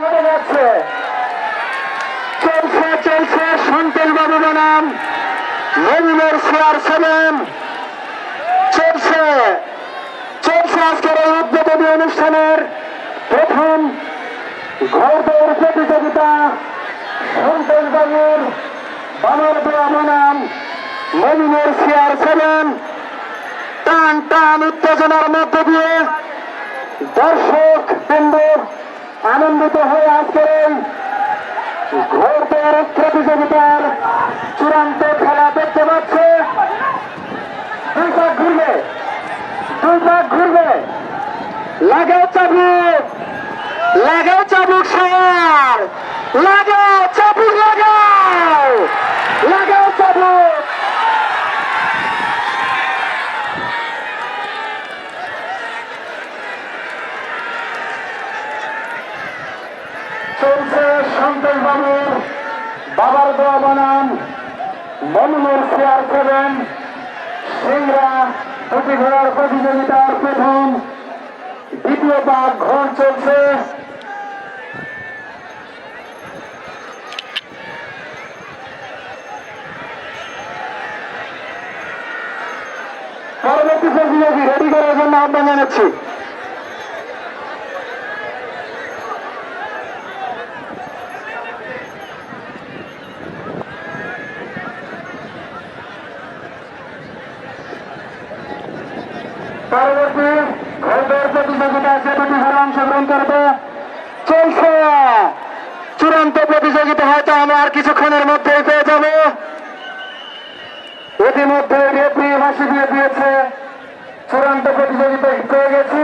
হয়ে যাচ্ছে। চলছে চলছে সন্তোষ বাবু বনাম মমিনের CR7 চলছে চলছে আজকের এই উদ্বোধনী অনুষ্ঠানের প্রথম ঘোড়দৌড় প্রতিযোগিতা। সন্তোষ বাবুর বানর দোয়া বনাম মমিনের CR7 টান টান উত্তেজনার মধ্য দিয়ে দর্শক বৃন্দ আনন্দিত হয়ে আজকের ঘোড়দৌড় প্রতিযোগিতার চূড়ান্ত খেলা দেখতে পাচ্ছে। দুই পাক ঘুরবে লাগাও চাবুক সার লাগাও চাবুক লাগাও চাবুক। চলছে সন্তোষ বাবুর বাবার দোয়া বনাম মমিনের CR7 সিংড়া দুটি ঘোড়ার প্রতিযোগিতার প্রথম দ্বিতীয় পাক ঘোড় চলছে। পরবর্তী প্রতিযোগী রেডি করার জন্য আহ্বান জানাচ্ছি। পরবর্তী ঘোড়দৌড় প্রতিযোগিতা যে দুটি ঘোড়া অংশগ্রহণ করবে চলছে। চূড়ান্ত প্রতিযোগিতা হয়তো আমরা আর কিছুক্ষণের মধ্যেই পেয়ে যাব। ইতিমধ্যে রেফারি ফাঁসি দিয়ে দিয়েছে, চূড়ান্ত প্রতিযোগিতা পেয়ে গেছে।